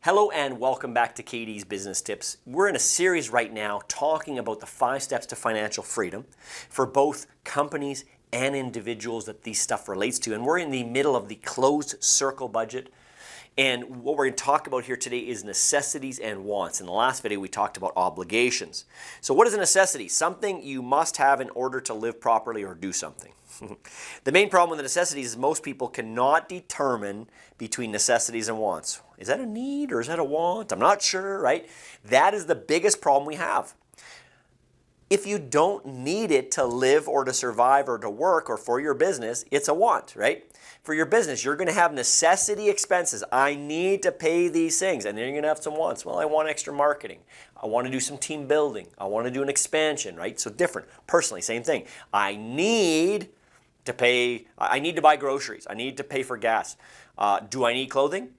Hello and welcome back to Katie's Business Tips. We're in a series right now talking about the 5 steps to financial freedom for both companies and individuals that these stuff relates to. And we're in the middle of the closed circle budget. And what we're going to talk about here today is necessities and wants. In the last video, we talked about obligations. So what is a necessity? Something you must have in order to live properly or do something. The main problem with the necessities is most people cannot determine between necessities and wants. Is that a need or is that a want? I'm not sure, right? That is the biggest problem we have. If you don't need it to live or to survive or to work or for your business, it's a want, right? For your business, you're going to have necessity expenses. I need to pay these things. And then you're going to have some wants. Well, I want extra marketing. I want to do some team building. I want to do an expansion, right? So different. Personally, same thing. I need to buy groceries. I need to pay for gas. Do I need clothing?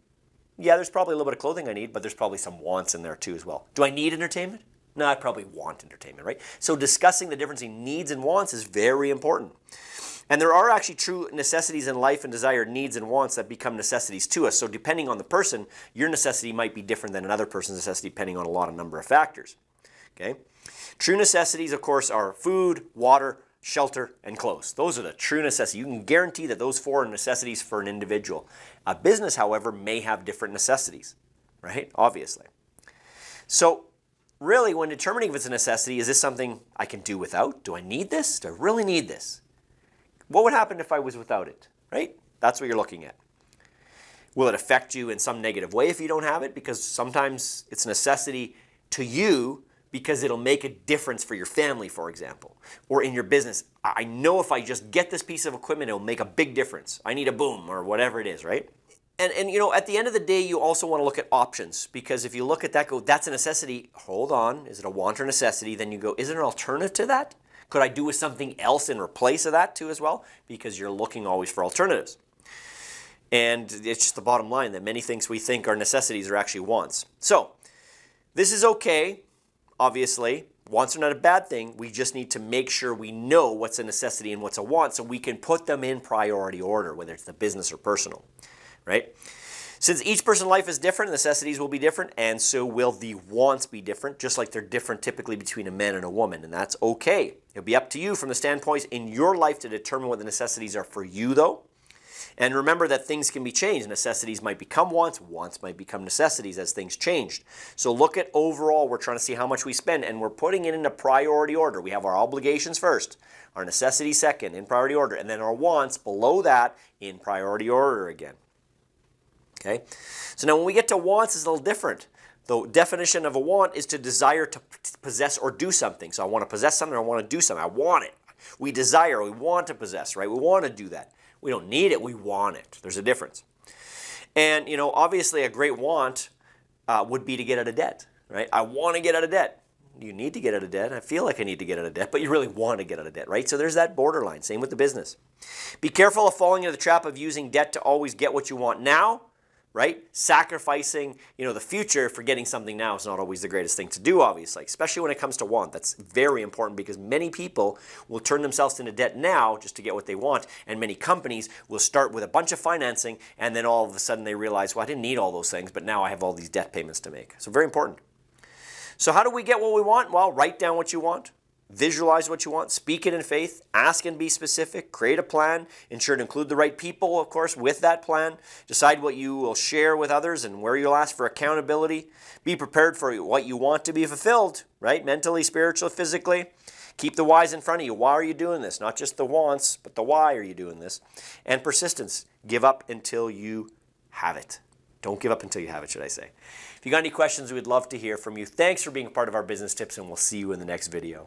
Yeah, there's probably a little bit of clothing I need, but there's probably some wants in there too as well. Do I need entertainment? No, I probably want entertainment, right? So discussing the difference in needs and wants is very important. And there are actually true necessities in life and desired needs and wants that become necessities to us. So depending on the person, your necessity might be different than another person's necessity depending on a number of factors. Okay? True necessities, of course, are food, water, shelter, and clothes. Those are the true necessities. You can guarantee that those 4 are necessities for an individual. A business, however, may have different necessities, right? Obviously. So really, when determining if it's a necessity, is this something I can do without? Do I need this? Do I really need this? What would happen if I was without it, right? That's what you're looking at. Will it affect you in some negative way if you don't have it? Because sometimes it's a necessity to you because it'll make a difference for your family, for example, or in your business. I know if I just get this piece of equipment, it'll make a big difference. I need a boom or whatever it is, right? And you know, at the end of the day, you also want to look at options, because if you look at that, go, that's a necessity. Hold on, is it a want or necessity? Then you go, is there an alternative to that? Could I do with something else in replace of that too as well? Because you're looking always for alternatives. And it's just the bottom line that many things we think are necessities are actually wants. So this is okay. Obviously, wants are not a bad thing. We just need to make sure we know what's a necessity and what's a want so we can put them in priority order, whether it's the business or personal, right? Since each person's life is different, necessities will be different, and so will the wants be different, just like they're different typically between a man and a woman, and that's okay. It'll be up to you from the standpoint in your life to determine what the necessities are for you, though. And remember that things can be changed. Necessities might become wants. Wants might become necessities as things changed. So look at overall, we're trying to see how much we spend, and we're putting it in a priority order. We have our obligations first, our necessities second in priority order, and then our wants below that in priority order again. Okay? So now when we get to wants, it's a little different. The definition of a want is to desire to possess or do something. So I want to possess something, or I want to do something. I want it. We desire, we want to possess, right? We want to do that. We don't need it, we want it. There's a difference. And, you know, obviously a great want would be to get out of debt, right? I want to get out of debt. You need to get out of debt. I feel like I need to get out of debt, but you really want to get out of debt, right? So there's that borderline. Same with the business. Be careful of falling into the trap of using debt to always get what you want now, right? Sacrificing, you know, the future for getting something now is not always the greatest thing to do, obviously, especially when it comes to want. That's very important because many people will turn themselves into debt now just to get what they want, and many companies will start with a bunch of financing, and then all of a sudden they realize, well, I didn't need all those things, but now I have all these debt payments to make. So very important. So how do we get what we want? Well, write down what you want. Visualize what you want, speak it in faith, ask and be specific, create a plan, ensure to include the right people, of course, with that plan, decide what you will share with others and where you'll ask for accountability, be prepared for what you want to be fulfilled, right? Mentally, spiritually, physically. Keep the whys in front of you. Why are you doing this? Not just the wants, but the why are you doing this? And persistence. Give up until you have it. Don't give up until you have it, should I say. If you got any questions, we'd love to hear from you. Thanks for being a part of our Business Tips, and we'll see you in the next video.